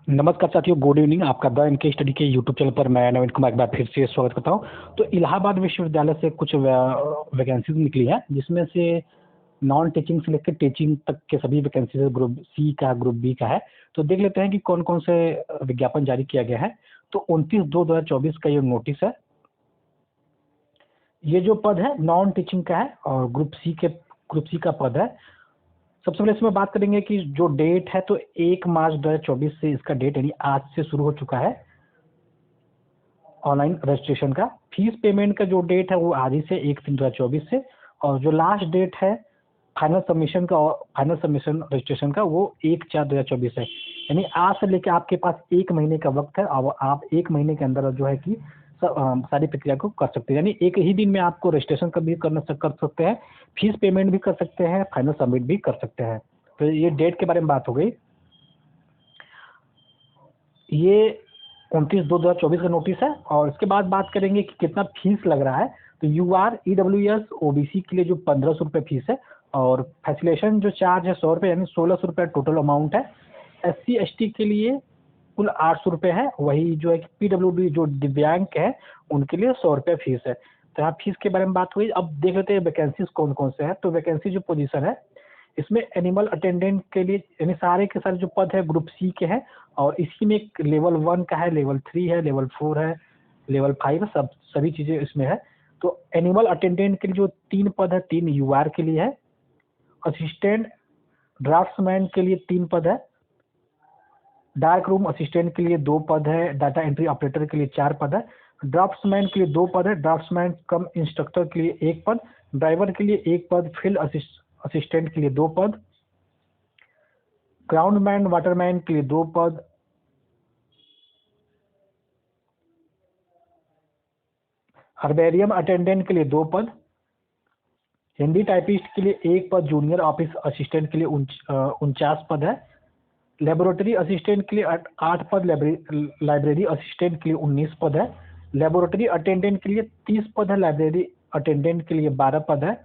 नमस्कार साथियों, good evening. आपका द इनके स्टडी के यूट्यूब चैनल पर मैं नवीन कुमार एक बार फिर से स्वागत करता हूं। तो इलाहाबाद विश्वविद्यालय से कुछ वैकेंसीज निकली हैं, जिसमें से नॉन टीचिंग से लेकर टीचिंग तक के सभी वैकेंसीज ग्रुप सी का, ग्रुप बी का है। तो देख लेते हैं कि कौन कौन से विज्ञापन जारी किया गया है। तो 29/2/2024 का ये नोटिस है। ये जो पद है नॉन टीचिंग का है और ग्रुप सी का पद है। सबसे पहले इसमें बात करेंगे कि जो डेट है तो 1 मार्च 2024 से इसका डेट यानी आज से शुरू हो चुका है ऑनलाइन रजिस्ट्रेशन का। फीस पेमेंट का जो डेट है वो आज ही से 1/3/2024 से, और जो लास्ट डेट है फाइनल सबमिशन रजिस्ट्रेशन का वो 1/4/2024 है। यानी आज से लेकर आपके पास 1 महीने का वक्त है और आप 1 महीने के अंदर जो है कि सारी प्रक्रिया को कर सकते हैं। यानी एक ही दिन में आपको रजिस्ट्रेशन कर सकते हैं, फीस पेमेंट भी कर सकते हैं, फाइनल सबमिट भी कर सकते हैं। तो ये डेट के बारे में बात हो गई। ये 29/2/2024 का नोटिस है। और इसके बाद बात करेंगे कि कितना फीस लग रहा है। तो UR EWS OBC के लिए जो 1500 रुपये फीस है, और फैसिलेशन जो चार्ज है 100 रुपये, यानी 1600 रुपये टोटल अमाउंट है। SC ST के लिए कुल 800 रुपये है। वही जो है कि PWD जो दिव्यांग है उनके लिए 100 रुपये फीस है। तो यहाँ फीस के बारे में बात हुई। अब देख लेते हैं वैकेंसीज कौन कौन से हैं। तो वैकेंसी जो पोजीशन है इसमें एनिमल अटेंडेंट के लिए, यानी सारे के सारे जो पद है ग्रुप सी के हैं। और इसी में एक लेवल 1 का है, लेवल 3 है, लेवल 4 है, लेवल 5 है, सभी चीज़ें इसमें है। तो एनिमल अटेंडेंट के लिए जो 3 पद है, 3 UR के लिए है। असिस्टेंट ड्राफ्ट्समैन के लिए 3 पद है। डार्क रूम असिस्टेंट के लिए 2 पद है। डाटा एंट्री ऑपरेटर के लिए 4 पद है। ड्राफ्ट्समैन के लिए 2 पद है। ड्राफ्ट्समैन कम इंस्ट्रक्टर के लिए 1 पद। ड्राइवर के लिए 1 पद। फील्ड असिस्टेंट के लिए 2 पद। ग्राउंडमैन वाटरमैन के लिए 2 पद। हर्बेरियम अटेंडेंट के लिए 2 पद। हिंदी टाइपिस्ट के लिए 1 पद। जूनियर ऑफिस असिस्टेंट के लिए 49 पद है। लेबोरेटरी असिस्टेंट के लिए 8 पद। लाइब्रेरी असिस्टेंट के लिए 19 पद है। लेबोरेटरी अटेंडेंट के लिए 30 पद है। लाइब्रेरी अटेंडेंट के लिए 12 पद है।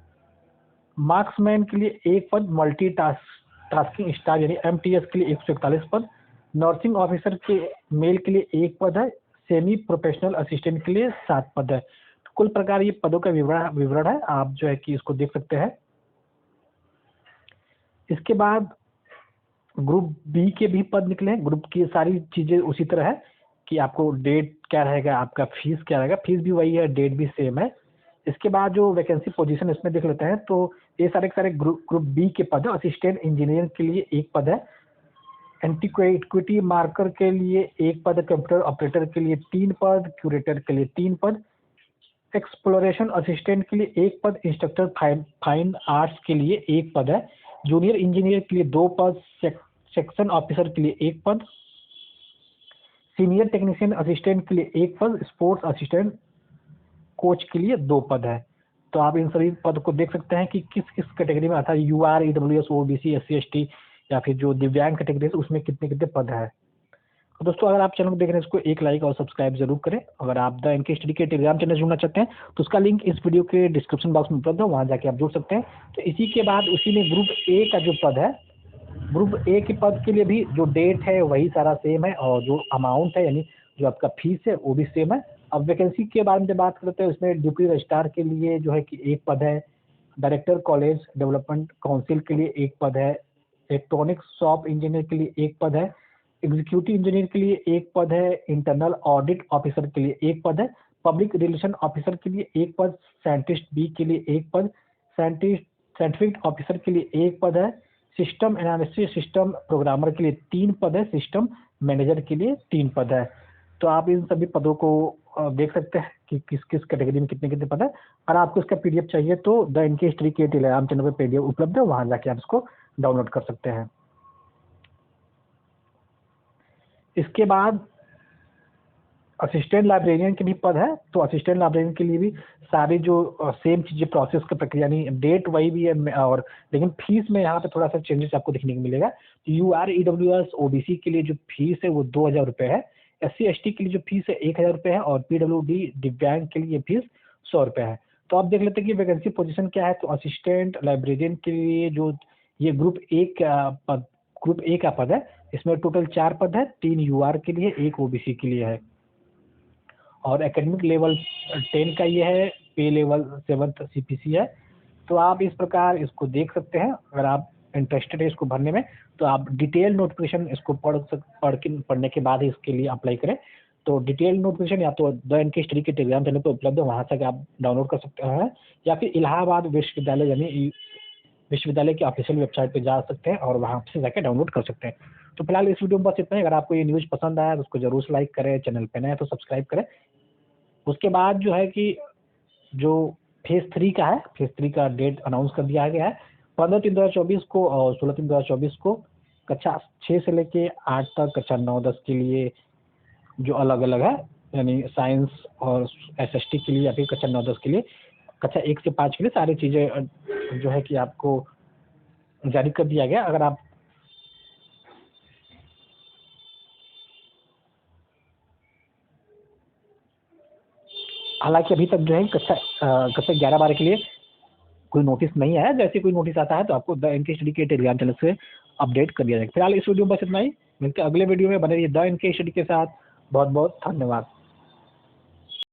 मार्क्समैन के लिए 1 पद। मल्टी टास्किंग स्टाफ यानी MTS के लिए 141 पद। नर्सिंग ऑफिसर के मेल के लिए 1 पद है। सेमी प्रोफेशनल असिस्टेंट के लिए 7 पद है। तो कुल प्रकार ये पदों का विवरण है, आप जो है कि इसको देख सकते हैं। इसके बाद ग्रुप बी के भी पद निकले हैं। ग्रुप की सारी चीज़ें उसी तरह है कि आपको डेट क्या रहेगा, आपका फीस क्या रहेगा। फीस भी वही है, डेट भी सेम है। इसके बाद जो वैकेंसी पोजीशन इसमें देख लेते हैं। तो ये सारे के सारे ग्रुप बी के पद है। असिस्टेंट इंजीनियर के लिए 1 पद है। एंटीक्विटी मार्कर के लिए 1 पद है। कंप्यूटर ऑपरेटर के लिए 3 पद। क्यूरेटर के लिए 3 पद। एक्सप्लोरेशन असिस्टेंट के लिए 1 पद। इंस्ट्रक्टर फाइन आर्ट्स के लिए 1 पद है। जूनियर इंजीनियर के लिए 2 पद। सेक्शन ऑफिसर के लिए 1 पद। सीनियर टेक्नीशियन असिस्टेंट के लिए 1 पद। स्पोर्ट्स असिस्टेंट कोच के लिए 2 पद है। तो आप इन सभी पद को देख सकते हैं कि किस किस कैटेगरी में आता है। UR EWS OBC SC ST या फिर जो दिव्यांग कैटेगरी है उसमें कितने कितने पद है। तो दोस्तों, अगर आप चैनल को देख रहे हैं इसको एक लाइक और सब्सक्राइब जरूर करें। अगर आप द इनके स्टडी के टेलीग्राम चैनल जुड़ना चाहते हैं तो उसका लिंक इस वीडियो के डिस्क्रिप्शन बॉक्स में उपलब्ध है, वहाँ जाके आप जुड़ सकते हैं। तो इसी के बाद उसी में ग्रुप ए का जो पद है, ग्रुप ए के पद के लिए भी जो डेट है वही सारा सेम है, और जो अमाउंट है यानी जो आपका फीस है वो भी सेम है। अब वैकेंसी के बारे में बात करते हैं। इसमें डिप्टी रजिस्ट्रार के लिए जो है कि 1 पद है। डायरेक्टर कॉलेज डेवलपमेंट काउंसिल के लिए 1 पद है। इलेक्ट्रॉनिक शॉप इंजीनियर के लिए 1 पद है। एग्जीक्यूटिव इंजीनियर के लिए 1 पद है। इंटरनल ऑडिट ऑफिसर के लिए 1 पद है। पब्लिक रिलेशन ऑफिसर के लिए 1 पद। साइंटिस्ट बी के लिए 1 पद। साइंटिफिक ऑफिसर के लिए 1 पद है। सिस्टम एनालिसिस सिस्टम प्रोग्रामर के लिए 3 पद है। सिस्टम मैनेजर के लिए 3 पद है। तो आप इन सभी पदों को देख सकते हैं कि किस किस कैटेगरी में कितने कितने पद है। और आपको इसका PDF चाहिए तो द इनके हिस्ट्री के टेलीग्राम चैनल पर PDF उपलब्ध है, वहाँ जाके आप इसको डाउनलोड कर सकते हैं। इसके बाद असिस्टेंट लाइब्रेरियन के भी पद है। तो असिस्टेंट लाइब्रेरियन के लिए भी सारी जो सेम चीज़ें प्रोसेस की प्रक्रिया, नहीं डेट वही भी है, और लेकिन फीस में यहाँ पे थोड़ा सा चेंजेस आपको देखने को मिलेगा। UR EWS OBC के लिए जो फीस है वो 2000 रुपये है। SC ST के लिए जो फीस है 1000 रुपये है। और PWD दिव्यांग के लिए फीस 100 रुपये है। तो आप देख लेते हैं कि वैकेंसी पोजीशन क्या है। तो असिस्टेंट लाइब्रेरियन के लिए जो ये ग्रुप ए का पद है, इसमें टोटल 4 पद है, 3 यूआर के लिए, 1 ओबीसी के लिए है। और एकेडमिक लेवल 10 का ये है, पे लेवल 7th सीपीसी है। तो आप इस प्रकार इसको देख सकते हैं। अगर आप इंटरेस्टेड है इसको भरने में, तो आप डिटेल नोटिफिकेशन इसको पढ़ने के बाद ही इसके लिए अप्लाई करें। तो डिटेल नोटिफिकेशन या तो द एनके स्टडी के टेलीग्राम चैनल पर उपलब्ध है, वहाँ से आप डाउनलोड कर सकते हैं, या फिर इलाहाबाद विश्वविद्यालय यानी विश्वविद्यालय की ऑफिशियल वेबसाइट पे जा सकते हैं और वहाँ से जाकर डाउनलोड कर सकते हैं। तो फिलहाल इस वीडियो में बस इतना ही। अगर आपको ये न्यूज़ पसंद आया तो उसको जरूर से लाइक करें, चैनल पे नए हैं तो सब्सक्राइब करें। उसके बाद जो है कि जो फेज़ 3 का है, फेज़ 3 का डेट अनाउंस कर दिया गया है 15/3/2024 को और 16/3/2024 को। कक्षा 6 से लेके 8 तक, कक्षा 9-10 के लिए जो अलग-अलग है, यानी साइंस और एसएसटी के लिए, या फिर कक्षा 9-10 के लिए, कक्षा 1 से 5 के लिए सारी चीज़ें जो है कि आपको जारी कर दिया गया। अगर आप हालांकि अभी तक जो है कक्षा 11-12 के लिए कोई नोटिस नहीं आया। जैसे कोई नोटिस आता है तो आपको द एनके स्टडी के टेलीग्राम चैनल से अपडेट कर दिया जाएगा। फिलहाल इस वीडियो में बस इतना ही। मिलते हैं अगले वीडियो में। बने रहिए द एनके स्टडी के साथ। बहुत बहुत धन्यवाद।